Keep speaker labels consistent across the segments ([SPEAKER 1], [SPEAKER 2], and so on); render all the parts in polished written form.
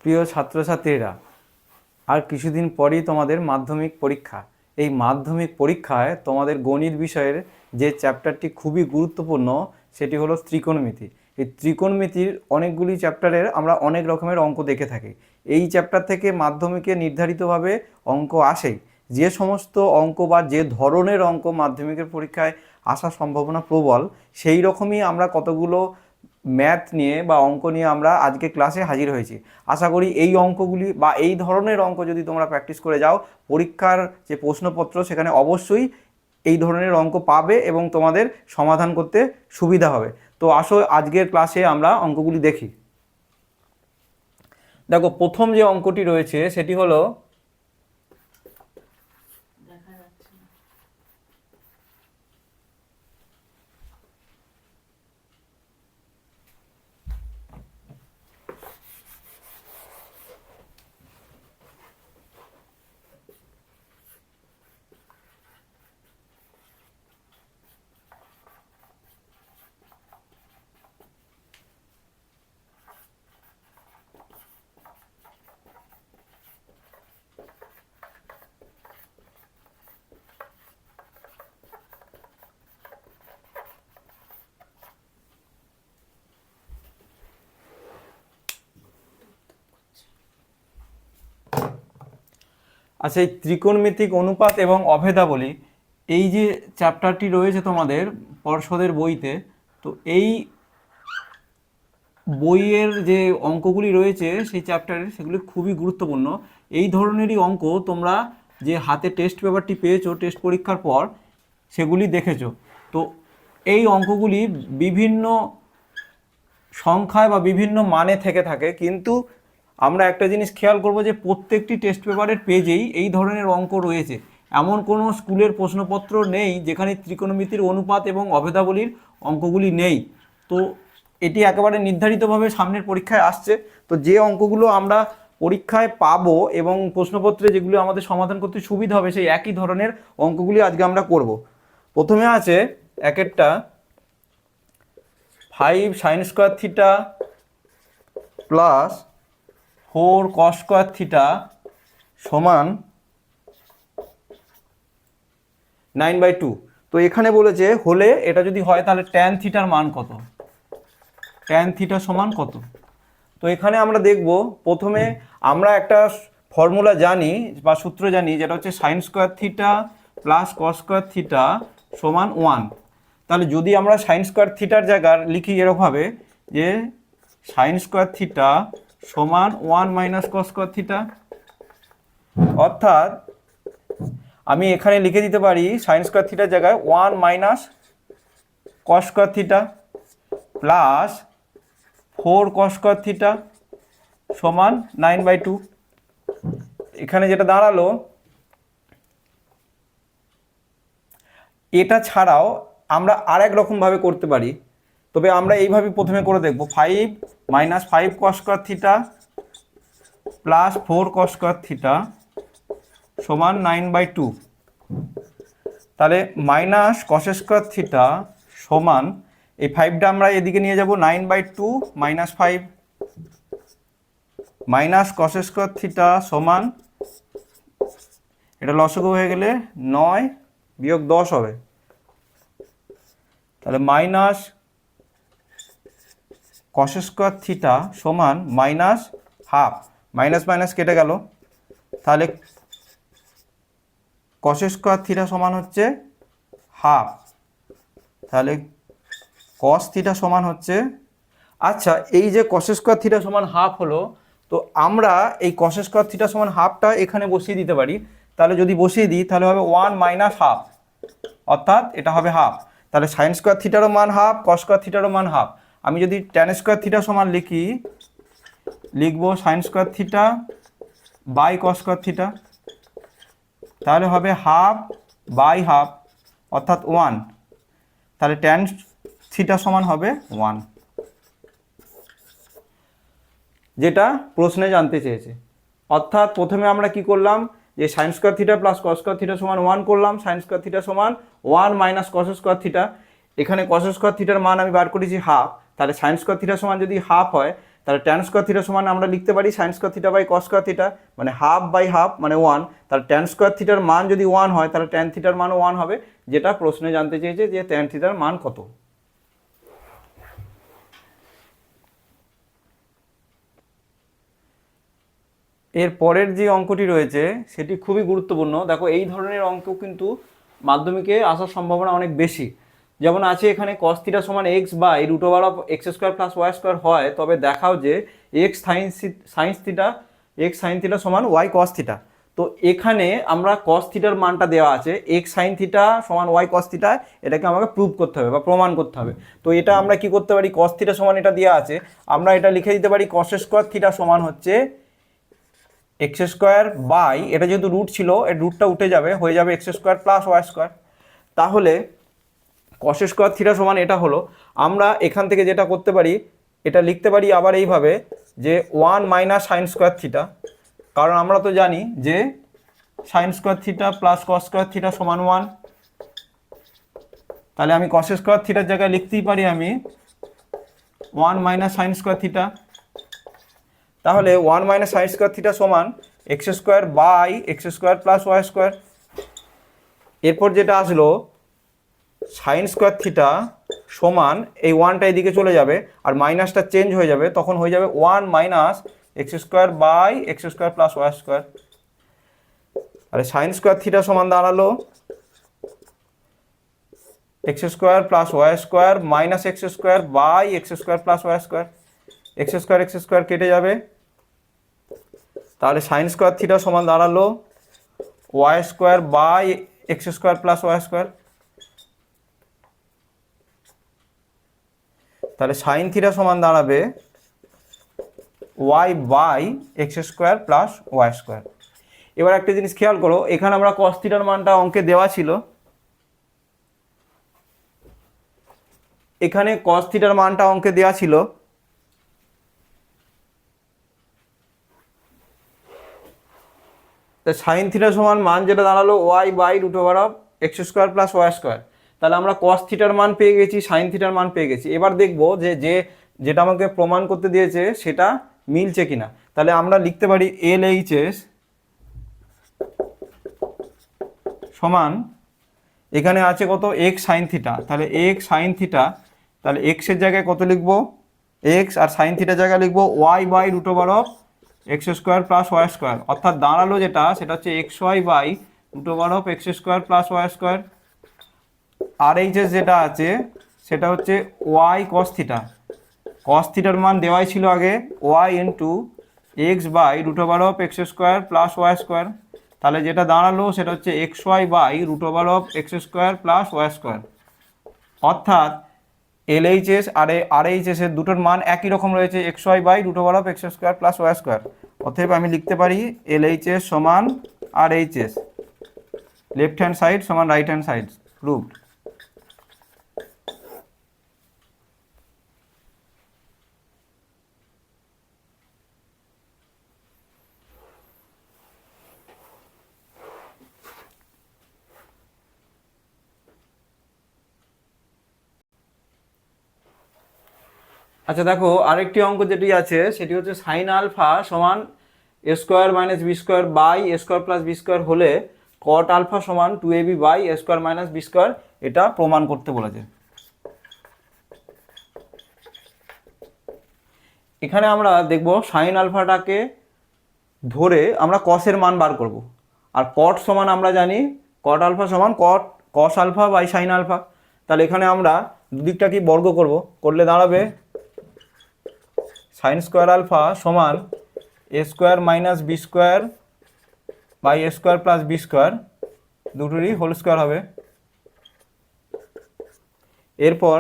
[SPEAKER 1] প্রিয় ছাত্রছাত্রীরা, আর কিছুদিন পরেই তোমাদের মাধ্যমিক পরীক্ষা। এই মাধ্যমিক পরীক্ষায় তোমাদের গণিত বিষয়ের যে চ্যাপ্টারটি খুবই গুরুত্বপূর্ণ সেটি হলো ত্রিকোণমিতি। এই ত্রিকোণমিতির অনেকগুলি চ্যাপ্টারের আমরা অনেক রকমের অঙ্ক দেখে থাকি। এই চ্যাপ্টার থেকে মাধ্যমিকে নির্ধারিতভাবে অঙ্ক আসেই। যে সমস্ত অঙ্ক বা যে ধরনের অঙ্ক মাধ্যমিকের পরীক্ষায় আসার সম্ভাবনা প্রবল, সেই রকমই আমরা কতগুলো ম্যাথ নিয়ে বা অঙ্ক নিয়ে আমরা আজকে ক্লাসে হাজির হয়েছি। আশা করি এই অঙ্কগুলি বা এই ধরনের অঙ্ক যদি তোমরা প্র্যাকটিস করে যাও, পরীক্ষার যে প্রশ্নপত্র সেখানে অবশ্যই এই ধরনের অঙ্ক পাবে এবং তোমাদের সমাধান করতে সুবিধা হবে। তো আসো আজকের ক্লাসে আমরা অঙ্কগুলি দেখি। দেখো, প্রথম যে অঙ্কটি রয়েছে সেটি হলো আচ্ছা, এই ত্রিকোণমিতিক অনুপাত এবং অভেদাবলী, এই যে চ্যাপ্টারটি রয়েছে তোমাদের পর্ষদের বইতে, তো এই বইয়ের যে অঙ্কগুলি রয়েছে সেই চ্যাপ্টারের, সেগুলি খুবই গুরুত্বপূর্ণ। এই ধরনেরই অঙ্ক তোমরা যে হাতে টেস্ট পেপারটি পেয়েছো টেস্ট পরীক্ষার পর, সেগুলি দেখেছো। তো এই অঙ্কগুলি বিভিন্ন সংখ্যায় বা বিভিন্ন মানে থেকে থাকে, কিন্তু আমরা একটা জিনিস খেয়াল করব যে প্রত্যেকটি টেস্ট পেপারের পেজেই এই ধরনের অঙ্ক রয়েছে। এমন কোনো স্কুলের প্রশ্নপত্র নেই যেখানে ত্রিকোণমিতির অনুপাত এবং অভেদাবলীর অঙ্কগুলি নেই। তো এটি একেবারে নির্ধারিতভাবে সামনের পরীক্ষায় আসছে। তো যে অঙ্কগুলো আমরা পরীক্ষায় পাবো এবং প্রশ্নপত্রে যেগুলো আমাদের সমাধান করতে সুবিধা হবে, সেই একই ধরনের অঙ্কগুলি আজকে আমরা করব। প্রথমে আছে একটা 5 sin square theta plus 4 cos square theta সমান 9/2। তো এখানে বলেছে হলে এটা যদি হয় তাহলে ট্যান থিটার মান কত, ট্যান থিটা সমান কত। তো এখানে আমরা দেখব, প্রথমে আমরা একটা ফর্মুলা জানি বা সূত্র জানি, যেটা হচ্ছে sign square theta plus cos square theta সমান 1। তাহলে যদি আমরা সাইন স্কোয়ার থিটার জায়গায় লিখি এরকমভাবে যে সাইন স্কোয়ার থিটা সমান 1 মাইনাস কস স্কোয়ার থিটা, অর্থাৎ আমি এখানে লিখে দিতে পারি সাইন স্কোয়ার থিটার জায়গায় 1 minus cos square theta plus 4 cos square theta সমান 9/2। এখানে যেটা দাঁড়ালো, এটা ছাড়াও আমরা আরেক রকমভাবে করতে পারি, তবে আমরা এইভাবে প্রথমে করে দেখব। 5 minus 5 cos square theta plus 4 cos square theta সমান 9/2। তাহলে মাইনাস কস স্কোয়ার থিটা সমান, এই 5টা আমরা এদিকে নিয়ে যাব, 9/2 minus 5 minus cos square theta সমান, এটা লসগু হয়ে গেলে 9 বিয়োগ 10 হবে। তাহলে মাইনাস কস স্কোয়ার থিটা সমান মাইনাস হাফ, মাইনাস মাইনাস কেটে গেল, তাহলে কস স্কোয়ার থিটা সমান হচ্ছে হাফ, তাহলে কস থিটা সমান হচ্ছে, আচ্ছা এই যে কস স্কোয়ার থিটা সমান হাফ হলো, তো আমরা এই কস স্কোয়ার থিটা সমান হাফটা এখানে বসিয়ে দিতে পারি। তাহলে যদি বসিয়ে দিই তাহলে হবে 1 মাইনাস হাফ, অর্থাৎ এটা হবে হাফ। তাহলে সাইন স্কোয়ার থিটারও মান হাফ, কস স্কোয়ার থিটারও মান হাফ। আমি যদি ট্যান স্কোয়ার থিটা সমান লিখব sine square theta by cos square theta, তাহলে হবে হাফ বাই হাফ অর্থাৎ 1। তাহলে ট্যান থিটা সমান হবে 1, যেটা প্রশ্নে জানতে চেয়েছে। অর্থাৎ প্রথমে আমরা কি করলাম, যে sign square theta plus cos square theta সমান 1 করলাম, সাইন স্কোয়ার থিটা সমান 1 মাইনাস কস স্কোয়ার থিটা। এখানে কস স্কোয়ার থিটার মান আমি বার করেছি হাফ, তাহলে সাইন স্কোয়ার থিটা সমান যদি হাফ হয় তাহলে ট্যান স্কোয়ার থিটা সমান আমরা লিখতে পারি sine square theta by cos square theta, মানে হাফ বাই হাফ মানে 1। তাহলে ট্যান স্কোয়ার থিটার মান যদি 1 হয় তাহলে ট্যান থিটার মানও 1 হবে, যেটা প্রশ্নে জানতে চেয়েছে যে ট্যান থিটার মান কত। এর পরের যে অঙ্কটি রয়েছে সেটি খুবই গুরুত্বপূর্ণ। দেখো এই ধরনের অঙ্ক কিন্তু মাধ্যমিকে আসার সম্ভাবনা অনেক বেশি। যেমন আছে এখানে cos থিটা সমান x by root over of x square plus y square হয়, তবে দেখাও যে এক্স সাইন থিটা সমান ওয়াই কস থিটা। তো এখানে আমরা cos থিটার মানটা দেওয়া আছে এক্স সাইন থিটা সমান ওয়াই কস থিটা, এটাকে আমাকে প্রুভ করতে হবে বা প্রমাণ করতে হবে। তো এটা আমরা কি করতে পারি, cos থিটা সমান এটা দেওয়া আছে, আমরা এটা লিখে দিতে পারি cos স্কোয়ার থিটা সমান হচ্ছে এক্স স্কোয়ার বাই, এটা যেহেতু রুট ছিল এর রুটটা উঠে যাবে, হয়ে যাবে x square plus y square. তাহলে কস স্কোয়ার থিটা সমান এটা হলো। আমরা এখান থেকে যেটা করতে পারি, এটা লিখতে পারি আবার এইভাবে যে 1 মাইনাস সাইন স্কোয়ার থিটা, কারণ আমরা তো জানি যে sign square theta plus cos square theta সমান 1। তাহলে আমি কস স্কোয়ার থিটার জায়গায় লিখতেই পারি আমি 1 মাইনাস সাইন স্কোয়ার থিটা। তাহলে 1 মাইনাস সাইন স্কোয়ার থিটা সমান x square by x square plus y square. এরপর যেটা আসলো সাইন স্কোয়ার থিটা সমান এই 1টা এদিকে চলে যাবে আর মাইনাসটা চেঞ্জ হয়ে যাবে, তখন হয়ে যাবে 1 minus x square by x square plus y square. আর সাইন স্কোয়ার থিটা সমান দাঁড়ালো x square plus y square minus x square by x square plus y square. X square কেটে যাবে, তাহলে সাইন স্কোয়ার থিটা সমান দাঁড়ালো y square by x square plus y square. তাহলে sine theta সমান দাঁড়াবে y by x square plus y square. এবার একটা জিনিস খেয়াল করো, এখানে আমরা কস থিটার মানটা অঙ্কে দেওয়া ছিল, এখানে কস থিটার মানটা অঙ্কে দেওয়া ছিল। সাইন থিটা সমান মান যেটা দাঁড়ালো y by root over of x square plus y square. তাহলে আমরা কস থিটার মান পেয়ে গেছি, সাইন থিটার মান পেয়ে গেছি। এবার দেখবো যেটা আমাকে প্রমাণ করতে দিয়েছে সেটা মিলছে কিনা। তাহলে আমরা লিখতে পারি এল এইচ এস সমান, এখানে আছে কত এক্স সাইন থিটা, তাহলে এক্স সাইন থিটা, তাহলে এক্সের জায়গায় কত লিখবো এক্স, আর সাইন থিটার জায়গায় লিখবো y by root over of x square plus y square. অর্থাৎ দাঁড়ালো যেটা সেটা হচ্ছে x y by root over of x square plus y square. RHS যেটা আছে সেটা হচ্ছে ওয়াই কস থিটা, কস থিটার মান দেওয়াই ছিল আগে y into x by root over of x square plus y square. তাহলে যেটা দাঁড়ালো সেটা হচ্ছে x y by root over of x square plus y square. অর্থাৎ এলএইচএস আর এইচএস এর দুটোর মান একই রকম রয়েছে x y by root over of x square plus y square. অতএব আমি লিখতে পারি এলএইচএস সমান RHS, left hand side সমান রাইট হ্যান্ড সাইড, প্রুভড। আচ্ছা দেখো আরেকটি অঙ্ক যেটি আছে সেটি হচ্ছে সাইন আলফা সমান এ square minus B square by A square plus B square হলে কট আলফা সমান 2ab by A square minus B square, এটা প্রমাণ করতে বলেছে। এখানে আমরা দেখব সাইন আলফাটাকে ধরে আমরা কসের মান বার করব, আর কট সমান আমরা জানি কট আলফা সমান cos alpha by sine alpha. তাহলে এখানে আমরা দুদিকটা কি বর্গ করব, করলে দাঁড়াবে সাইন স্কোয়ার আলফা সমান এ square minus B square by A square plus B square, দুটোরই হোল স্কোয়ার হবে। এরপর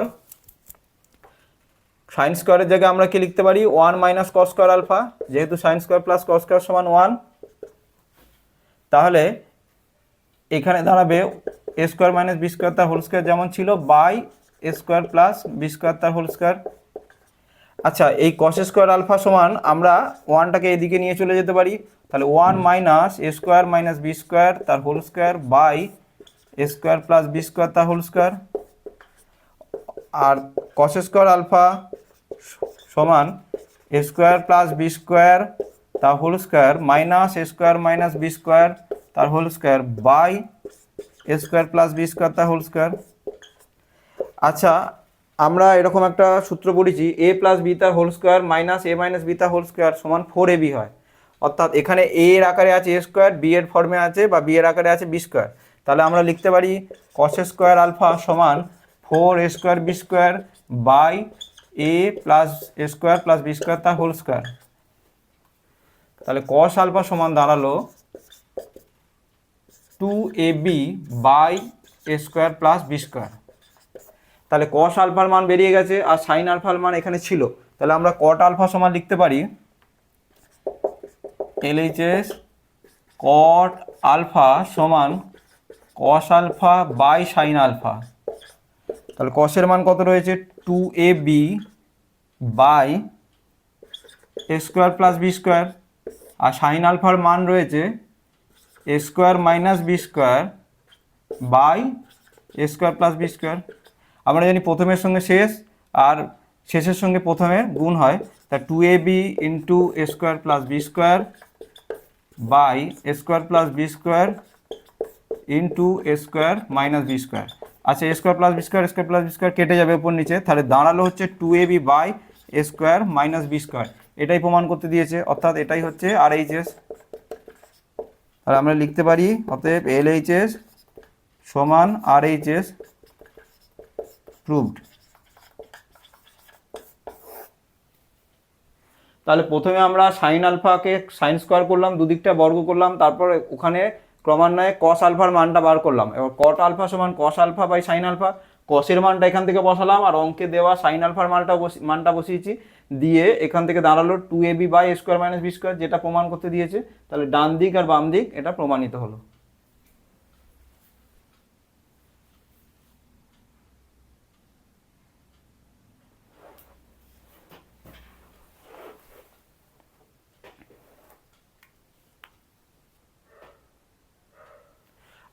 [SPEAKER 1] সাইন স্কোয়ারের জায়গায় আমরা কি লিখতে পারি 1 মাইনাস কস স্কোয়ার আলফা, যেহেতু sine square plus cos square সমান 1। তাহলে এখানে দাঁড়াবে a square minus B square তার হোল স্কোয়ার যেমন ছিল by A square plus B square তার হোল স্কোয়ার। আচ্ছা এই কস স্কোয়ার আলফা সমান আমরা 1টাকে এদিকে নিয়ে চলে যেতে পারি, তাহলে 1 minus a square minus B square তার whole square by A square plus B square তার হোল স্কোয়ার। আর কস স্কোয়ার আলফা সমান এ স্কোয়ার প্লাস বি স্কোয়ার তার whole square minus a square minus B square তার whole square by A square plus B square তার whole square. আচ্ছা, আমরা এরকম একটা সূত্র পড়েছি, এ প্লাস বি তার whole square minus a minus b তার হোল স্কোয়ার সমান 4ab হয়। অর্থাৎ এখানে এ এর আকারে আছে এ স্কোয়ার, বি এর ফর্মে আছে বা বি এর আকারে আছে বি স্কোয়ার। তাহলে আমরা লিখতে পারি কস স্কোয়ার আলফা সমান 4a square b square by a plus a square plus B square তার হোল স্কোয়ার। তাহলে কস আলফা সমান দাঁড়ালো 2ab by A square plus B square. তাহলে কস আলফার মান বেরিয়ে গেছে আর সাইন আলফার মান এখানে ছিল। তাহলে আমরা কট আলফা সমান লিখতে পারি LHS কট আলফা সমান cos alpha by sine alpha. তাহলে কসের মান কত রয়েছে 2ab by A square plus B square, আর সাইন আলফার মান রয়েছে A square minus B square by A square plus B square. আমরা জানি প্রথমের সঙ্গে শেষ আর শেষের সঙ্গে প্রথমের গুণ হয়, তা 2ab into a square plus B square by A square plus B square into a square minus B square. আচ্ছা, a square plus B square কেটে যাবে উপর নিচে, তাহলে দাঁড়ালো হচ্ছে 2ab by A square minus B square. এটাই প্রমাণ করতে দিয়েছে, অর্থাৎ এটাই হচ্ছে RHS। আর আমরা লিখতে পারি অতএব LHS সমান RHS প্রুভড। তাহলে প্রথমে আমরা সাইন আলফাকে সাইন স্কোয়ার করলাম, দুদিকটা বর্গ করলাম, তারপর ওখানে ক্রমান্বয়ে কস আলফার মানটা বার করলাম। এবার কট আলফা সমান cos alpha by sine alpha, কসের মানটা এখান থেকে বসালাম আর অঙ্কে দেওয়া সাইন আলফার মানটা বসিয়েছি, দিয়ে এখান থেকে দাঁড়ালো 2ab by A square minus B square, যেটা প্রমাণ করতে দিয়েছে। তাহলে ডান দিক আর বাম দিক এটা প্রমাণিত হলো।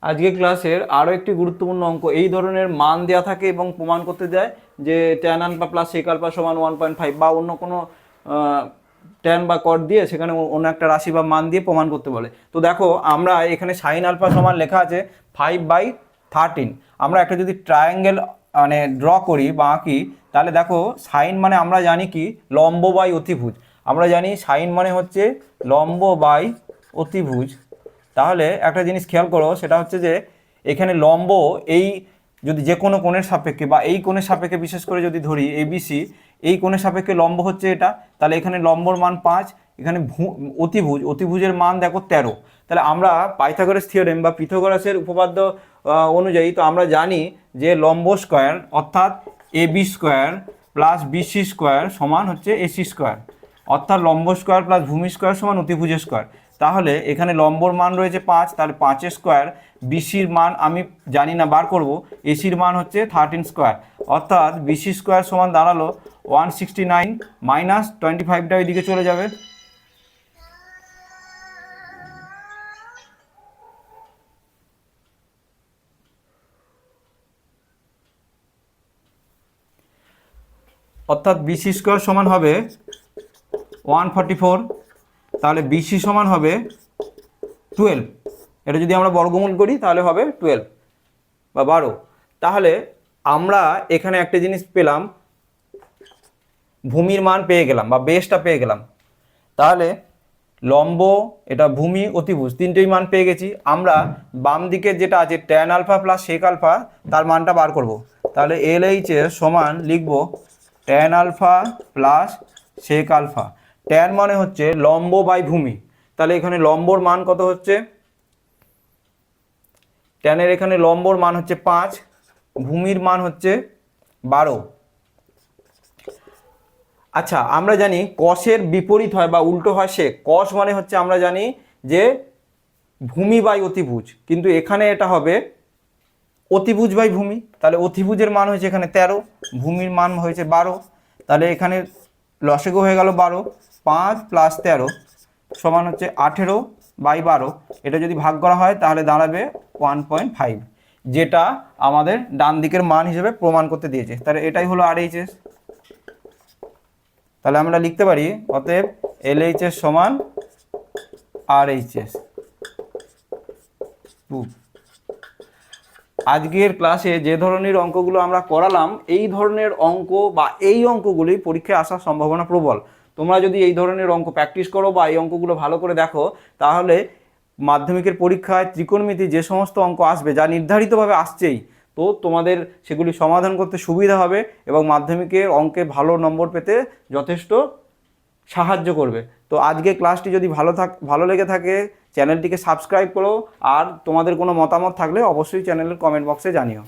[SPEAKER 1] আজকে ক্লাসের আরও একটি গুরুত্বপূর্ণ অঙ্ক, এই ধরনের মান দেওয়া থাকে এবং প্রমাণ করতে দেয় যে tan alpha plus sec alpha সমান 1.5 বা অন্য কোনো ট্যান বা কট দিয়ে সেখানে অন্য একটা রাশি বা মান দিয়ে প্রমাণ করতে বলে। তো দেখো, আমরা এখানে সাইন আলফা সমান লেখা আছে 5/13। আমরা একটা যদি ট্রায়াঙ্গেল মানে ড্র করি বা আঁকি, তাহলে দেখো সাইন মানে আমরা জানি কি লম্ব বাই অতিভুজ। আমরা জানি সাইন মানে হচ্ছে লম্ব বাই অতিভুজ। তাহলে একটা জিনিস খেয়াল করো, সেটা হচ্ছে যে এখানে লম্ব এই যদি যে কোনো কোণের সাপেক্ষে বা এই কোণের সাপেক্ষে বিশেষ করে যদি ধরি ABC, এই কোণের সাপেক্ষে লম্ব হচ্ছে এটা, তাহলে এখানে লম্বর মান 5, এখানে অতিভুজের মান দেখো 13। তাহলে আমরা পাইথাগোরাস থিওরেম বা পিথাগোরাসের উপপাদ্য অনুযায়ী তো আমরা জানি যে লম্ব স্কোয়ার অর্থাৎ AB square plus BC square সমান হচ্ছে AC স্কোয়ার, অর্থাৎ লম্ব স্কোয়ার প্লাস ভূমি স্কোয়ার সমান অতিভুজের স্কোয়ার। তাহলে এখানে লম্বর মান রয়েছে 5, তাহলে 5 স্কোয়ার, বিসির মান আমি জানি না বার করব, এসির মান হচ্ছে 13 স্কোয়ার, অর্থাৎ বিসি স্কোয়ার সমান দাঁড়ালো 169 মাইনাস 25টা ওইদিকে চলে যাবে। অর্থাৎ বিসি স্কোয়ার সমান হবে 144, তাহলে বিসি সমান হবে 12। এটা যদি আমরা বর্গমূল করি তাহলে হবে 12 বা 12। তাহলে আমরা এখানে একটা জিনিস পেলাম, ভূমির মান পেয়ে গেলাম বা বেসটা পেয়ে গেলাম। তাহলে লম্ব, এটা ভূমি, অতিভুজ তিনটেই মান পেয়ে গেছি। আমরা বাম দিকে যেটা আছে tan alpha plus sec alpha তার মানটা বার করব। তাহলে LHS সমান লিখব tan alpha plus sec alpha. Tan মানে হচ্ছে লম্ব বাই ভূমি, তাহলে এখানে লম্বর মান কত হচ্ছে, ট্যানের এখানে লম্বর মান হচ্ছে 5, ভূমির মান হচ্ছে 12। আচ্ছা, আমরা জানি কসের বিপরীত হয় বা উল্টো হয় সেক। কস মানে হচ্ছে আমরা জানি যে ভূমি বাই অতিভুজ, কিন্তু এখানে এটা হবে অতিভুজ বাই ভূমি। তাহলে অতিভুজের মান হয়েছে এখানে 13, ভূমির মান হয়েছে 12। তাহলে এখানে লসাগু হয়ে গেল 12, 5 প্লাস 13 সমান হচ্ছে 18/12। এটা যদি ভাগ করা হয় তাহলে দাঁড়াবে 1.5, যেটা আমাদের ডান দিকের মান হিসেবে প্রমাণ করতে দিয়েছে। তাহলে এটাই হলো RHS। তাহলে আমরা লিখতে পারি অতএব LHS সমান RHS। আজকের ক্লাসে যে ধরনের অঙ্কগুলো আমরা করালাম, এই ধরনের অঙ্ক বা এই অঙ্কগুলি পরীক্ষায় আসার সম্ভাবনা প্রবল। তোমরা যদি এই ধরনের অঙ্ক প্র্যাকটিস করো বা এই অঙ্কগুলো ভালো করে দেখো, তাহলে মাধ্যমিকের পরীক্ষায় ত্রিকোণমিতি যে সমস্ত অঙ্ক আসবে, যা নির্ধারিতভাবে আসছেই, তো তোমাদের সেগুলি সমাধান করতে সুবিধা হবে এবং মাধ্যমিকের অঙ্কে ভালো নম্বর পেতে যথেষ্ট সাহায্য করবে। তো আজকে ক্লাসটি যদি ভালো লেগে থাকে, চ্যানেলটিকে সাবস্ক্রাইব করো, আর তোমাদের কোনো মতামত থাকলে অবশ্যই চ্যানেলের কমেন্ট বক্সে জানিও।